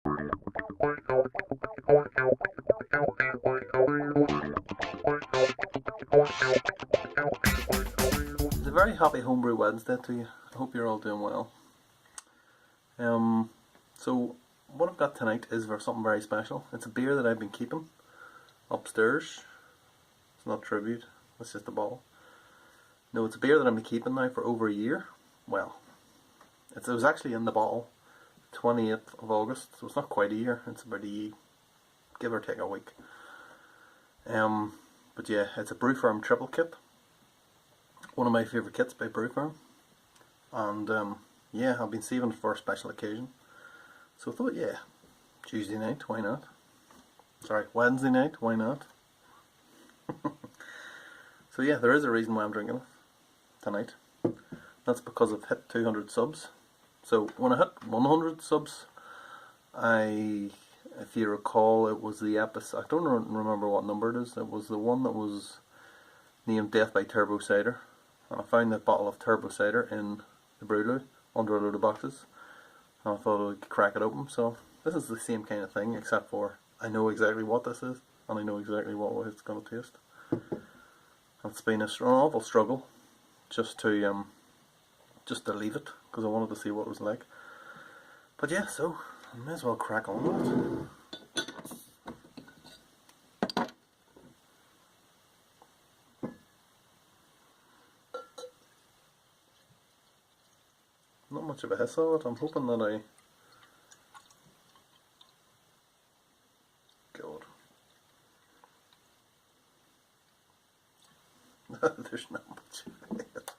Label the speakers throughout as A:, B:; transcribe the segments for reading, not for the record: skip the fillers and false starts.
A: It's a very happy Homebrew Wednesday to you. I hope you're all doing well. So what I've got tonight is for something very special. It's a beer that I've been keeping upstairs. It's not tribute, it's just a bottle. No, it's a beer that I've been keeping now for over a year. Well, it was actually in the bottle 28th of August, so it's not quite a year. It's about give or take a week. But yeah, it's a Brew Firm triple kit. One of my favourite kits by Brew Firm. And yeah, I've been saving it for a special occasion. So I thought, yeah, Tuesday night, why not? Sorry, Wednesday night, why not? So yeah, there is a reason why I'm drinking it tonight. That's because I've hit 200 subs. So when I hit 100 subs, if you recall, it was the episode, I don't remember what number it is, it was the one that was named Death by Turbo Cider. And I found that bottle of Turbo Cider in the Brewloo under a load of boxes. And I thought I would crack it open. So this is the same kind of thing, except for I know exactly what this is, and I know exactly what it's going to taste. It's been an awful struggle just to leave it, because I wanted to see what it was like. But yeah, so I may as well crack on with it. Not much of a hiss on it. I'm hoping that God. There's not much of it.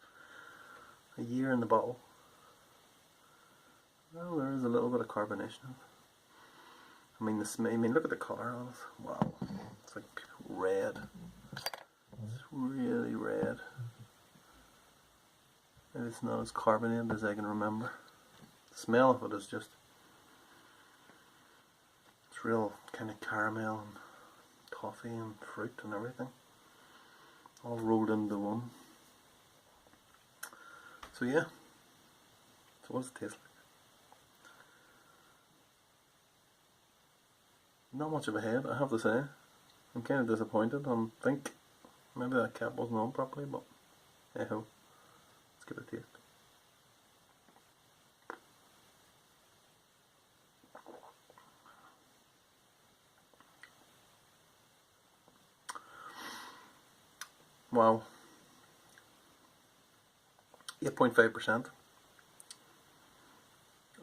A: A year in the bottle. Well, there is a little bit of carbonation. I mean, look at the colour on it. Wow, it's like red. It's really red. Maybe it's not as carbonated as I can remember. The smell of it is just, it's real kind of caramel and coffee and fruit and everything, all rolled into one. So yeah, so what does it taste like? Not much of a head, I have to say. I'm kind of disappointed. I think maybe that cap wasn't on properly, but hey ho. Let's give it a taste. Wow. 8.5%.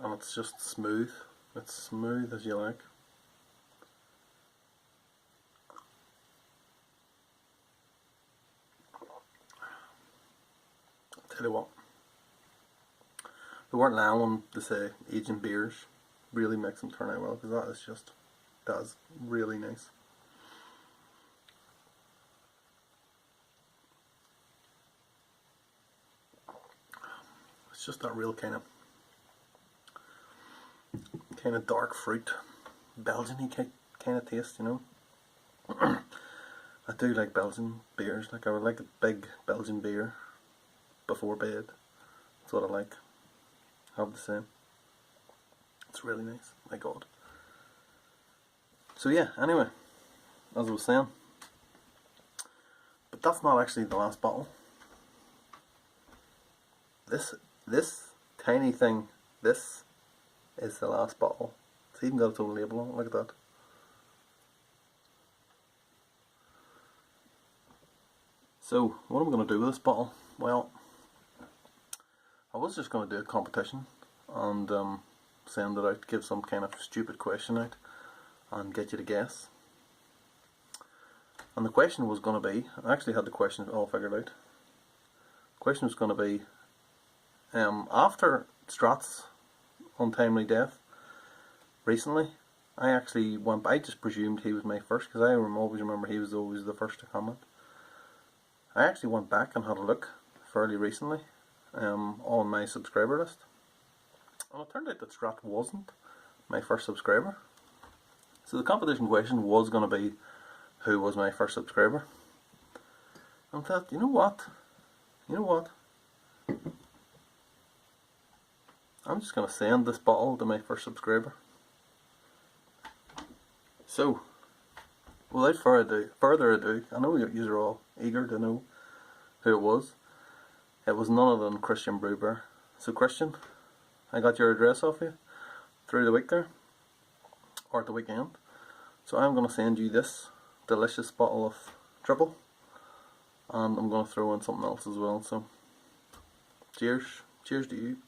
A: And it's just smooth. It's smooth as you like. Tell you what, they weren't lying when they say aging beers really makes them turn out well, because that is really nice. It's just that real kind of dark fruit, Belgian-y kind of taste, you know. I do like Belgian beers. Like, I would like a big Belgian beer before bed. That's what I like. I have the same. It's really nice. My God. So yeah, anyway, as I was saying, but that's not actually the last bottle. This tiny thing, this is the last bottle. It's even got its own label on it, look at that. So, what am I going to do with this bottle? Well, I was just going to do a competition and send it out, give some kind of stupid question out and get you to guess. And the question was going to be, I actually had the question all figured out. The question was going to be, after Strat's untimely death recently, I just presumed he was my first, because I always remember he was always the first to comment. I actually went back and had a look fairly recently on my subscriber list, and it turned out that Strat wasn't my first subscriber. So the competition question was going to be, who was my first subscriber? And I thought, you know what? I'm just going to send this bottle to my first subscriber. So, without further ado, I know you are all eager to know who it was. It was none other than Christian Brewber. So Christian, I got your address off you through the week there, or at the weekend. So I'm going to send you this delicious bottle of triple, and I'm going to throw in something else as well. So cheers, cheers to you.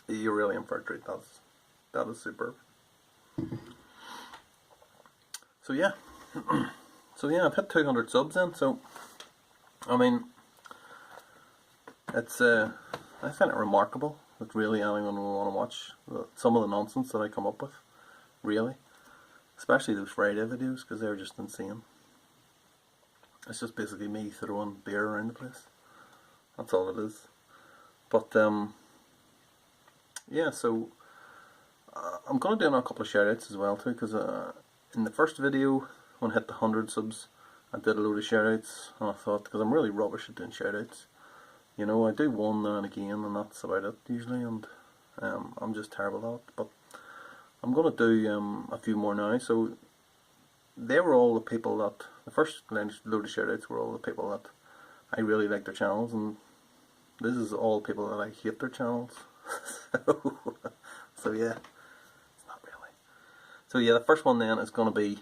A: You're really in for a treat. That is superb. So yeah, I've hit 200 subs in. So I mean, it's I find it remarkable that really anyone will want to watch some of the nonsense that I come up with. Really, especially those Friday videos, because they're just insane. It's just basically me throwing beer around the place. That's all it is. But yeah, so I'm going to do a couple of shoutouts as well too, because in the first video, when I hit the 100 subs, I did a load of shoutouts, and I thought, because I'm really rubbish at doing shoutouts, you know, I do one now and again, and that's about it usually, and I'm just terrible at it. But I'm going to do a few more now. So they were all the people that, the first load of shoutouts were all the people that I really like their channels, and this is all people that I hate their channels. So yeah, it's not really. So yeah, the first one then is going to be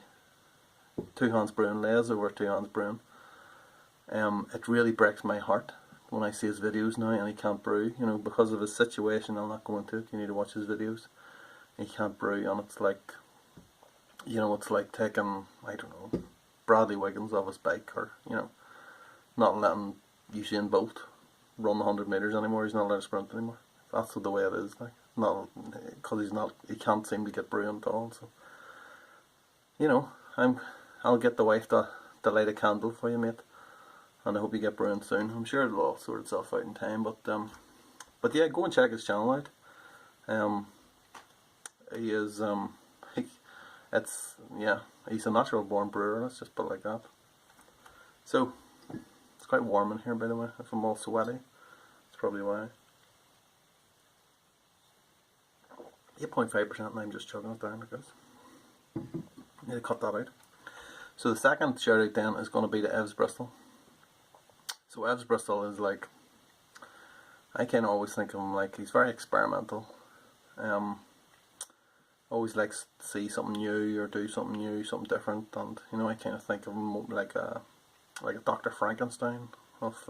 A: Two Hands Brewing, Les over Two Hands Brewing. It really breaks my heart when I see his videos now and he can't brew, you know, because of his situation. I'll not go into it, you need to watch his videos. He can't brew, and it's like, you know, it's like taking, I don't know, Bradley Wiggins off his bike, or, you know, not letting Usain Bolt run the 100 metres anymore. He's not allowed to sprint anymore. That's the way it is, like, not because he can't seem to get brewing at all. So, you know, I'll get the wife to light a candle for you, mate, and I hope you get brewing soon. I'm sure it'll all sort itself out in time. But yeah, go and check his channel out. He is he's a natural born brewer. Let's just put it like that. So it's quite warm in here, by the way. If I'm all sweaty, it's probably why. 8.5%, and I'm just chugging it down, I guess. Need to cut that out. So the second shout out then is going to be to Evs Bristol. So Evs Bristol is like, I kind of always think of him like, he's very experimental. Always likes to see something new or do something new, something different, and you know, I kind of think of him like a Dr. Frankenstein of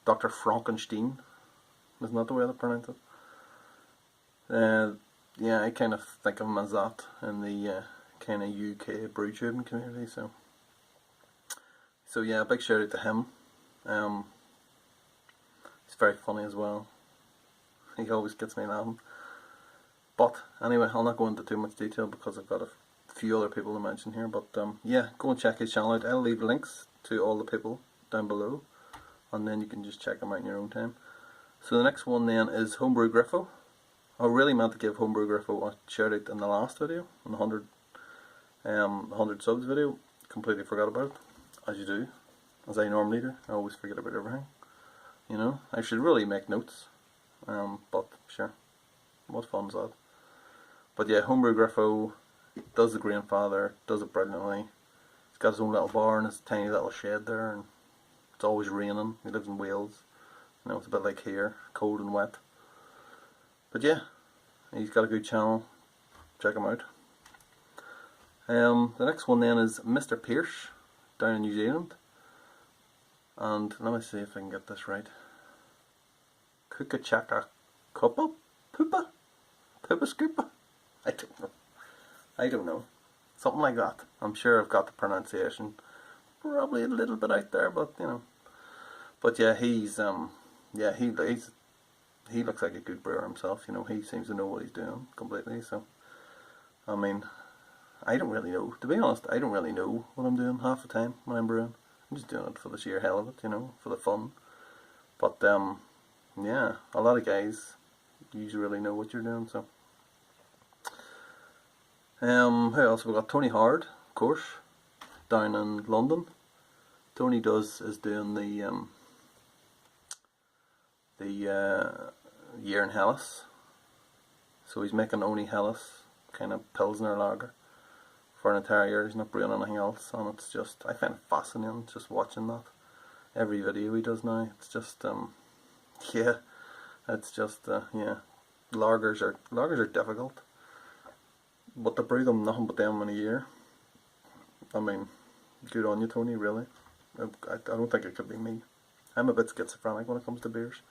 A: Dr. Frankenstein. Isn't that the way they pronounce it? Yeah, I kind of think of him as that in the kind of UK brew tubing community. So yeah, big shout out to him. He's very funny as well. He always gets me laughing. But anyway, I'll not go into too much detail because I've got a few other people to mention here. But yeah, go and check his channel out. I'll leave links to all the people down below, and then you can just check them out in your own time. So the next one then is Homebrew Griffo. I really meant to give Homebrew Griffo a shout out in the last video, in the 100 subs video. Completely forgot about it, as you do, as I normally do. I always forget about everything. You know, I should really make notes, but sure, what fun is that? But yeah, Homebrew Griffo does the grandfather, does it brilliantly. He's got his own little bar and his tiny little shed there, and it's always raining. He lives in Wales. You know, it's a bit like here, cold and wet. But yeah, he's got a good channel. Check him out. The next one then is Mr. Pierce down in New Zealand. And let me see if I can get this right. Kukachaka Kuppa? Poopa? Poopa Scoopa? I don't know. Something like that. I'm sure I've got the pronunciation probably a little bit out there, but you know. But yeah, he looks like a good brewer himself, you know. He seems to know what he's doing completely. So I mean, I don't really know, to be honest. I don't really know what I'm doing half the time when I'm brewing. I'm just doing it for the sheer hell of it, you know, for the fun. But yeah, a lot of guys usually really know what you're doing. So who else? We've got Tony Howard, of course, down in London. Tony is doing the the year in Hellas. So he's making only Hellas kind of Pilsner lager for an entire year. He's not brewing anything else, and it's just, I find it fascinating just watching that. Every video he does now, it's just yeah, it's just yeah. Lagers are difficult, but to brew them nothing but them in a year, I mean, good on you, Tony, really. I don't think it could be me. I'm a bit schizophrenic when it comes to beers.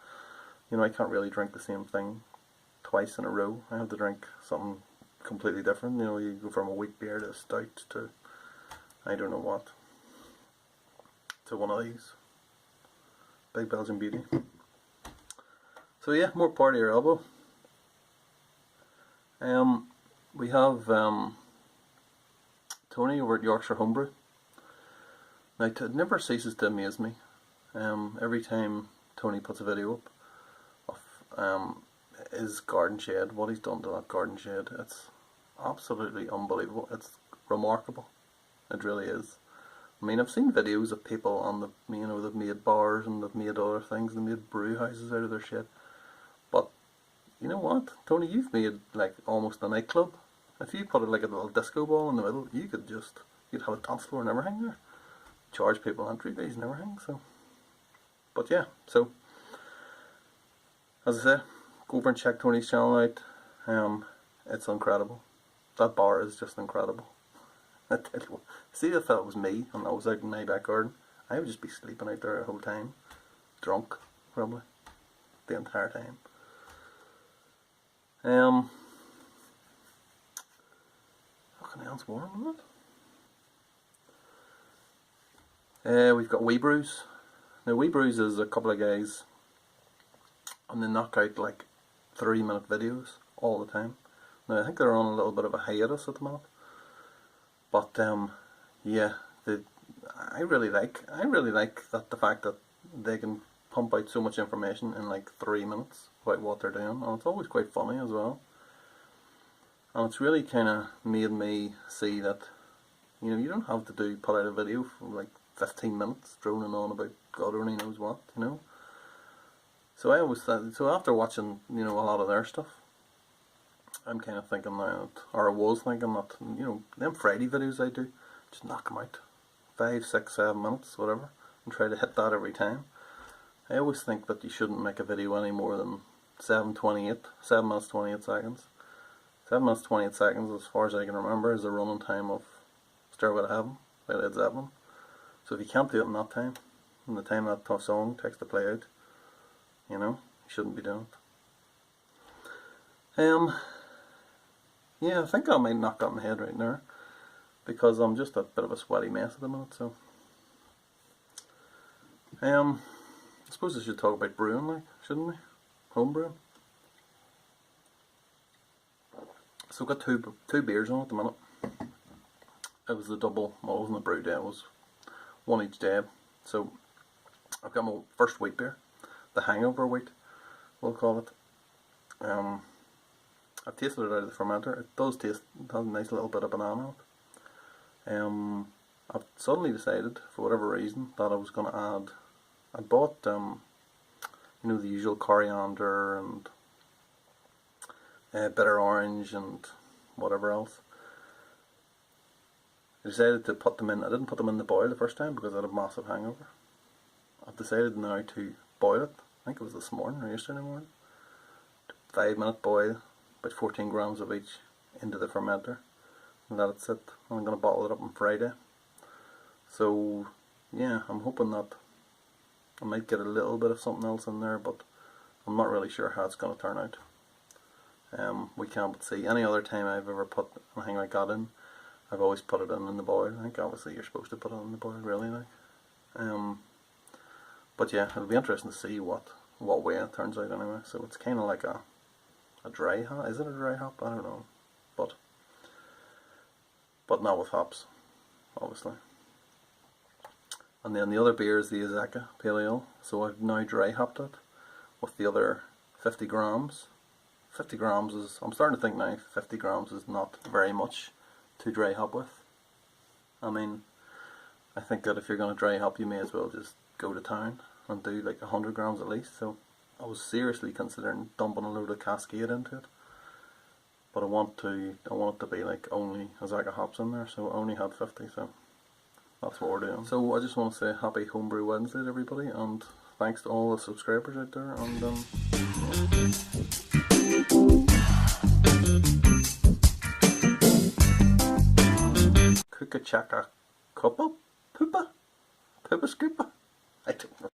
A: You know, I can't really drink the same thing twice in a row. I have to drink something completely different. You know, you go from a wheat beer to a stout to I don't know what, to one of these. Big Belgian beauty. So yeah, more party or elbow. We have Tony over at Yorkshire Homebrew. Now, it never ceases to amaze me. Every time Tony puts a video up of his garden shed, what he's done to that garden shed, it's absolutely unbelievable. It's remarkable. It really is. I mean, I've seen videos of people on the, you know, they've made bars and they've made other things, they've made brew houses out of their shed. But you know what, Tony, you've made like almost a nightclub. If you put it like a little disco ball in the middle, you'd have a dance floor and everything there. Charge people entry fees and everything. So, but yeah, so as I say, go over and check Tony's channel out. It's incredible. That bar is just incredible. I tell you what, see, if that was me and I was out in my back garden, I would just be sleeping out there the whole time, drunk probably, the entire time. Fucking hell, it's warm, isn't it? We've got Wee Brews. Now, Wee Brews is a couple of guys, and they knock out like 3-minute videos all the time. Now, I think they're on a little bit of a hiatus at the moment. But yeah, I really like that, the fact that they can pump out so much information in like 3 minutes about what they're doing, and it's always quite funny as well. And it's really kind of made me see that, you know, you don't have to put out a video for like 15 minutes droning on about God only knows what, you know. So I always thought, so after watching, you know, a lot of their stuff, I'm kind of thinking now, or I was thinking that, you know, them Friday videos I do, just knock them out, 5, 6, 7 minutes, whatever, and try to hit that every time. I always think that you shouldn't make a video any more than 7 minutes 28 seconds. 7 minutes 28 seconds, as far as I can remember, is the running time of Stairway to Heaven by Led Zeppelin. So if you can't do it in that time, in the time that tough song takes to play out, you know, you shouldn't be doing it. Yeah, I think I might knock that in the head right now, because I'm just a bit of a sweaty mess at the minute, so. I suppose I should talk about brewing, like, shouldn't we? Home brewing. So I've got two beers on at the minute. It was the double, well, it wasn't a brew day, it was one each day. So I've got my first wheat beer, the hangover wheat, we'll call it. I've tasted it out of the fermenter. It does taste, it has a nice little bit of banana in it. I've suddenly decided, for whatever reason, that I was going to add, I bought, you know, the usual coriander and bitter orange and whatever else. I decided to put them in. I didn't put them in the boil the first time because I had a massive hangover. I've decided now to boil it. I think it was this morning or yesterday morning. 5-minute boil, about 14 grams of each into the fermenter, and let it sit. I'm going to bottle it up on Friday. So yeah, I'm hoping that I might get a little bit of something else in there, but I'm not really sure how it's going to turn out. We can't but see. Any other time I've ever put anything like that in, I've always put it in the boil. I think obviously you're supposed to put it in the boil, really, like. But yeah, it'll be interesting to see what way it turns out anyway. So it's kind of like a dry hop. Is it a dry hop? I don't know, but not with hops, obviously. And then the other beer is the Azeka Pale Ale. So I've now dry hopped it with the other 50 grams. 50 grams is, I'm starting to think now, 50 grams is not very much to dry hop with. I mean, I think that if you're going to dry hop, you may as well just go to town and do like 100 grams at least. So I was seriously considering dumping a load of Cascade into it, but I want it to be like only a Zaka hops in there, so I only had 50, so that's what we're doing. So I just want to say happy Homebrew Wednesday to everybody, and thanks to all the subscribers out there, and Kuka Chaka Kuppa? Poopa? Poopa Scoopa? I don't know.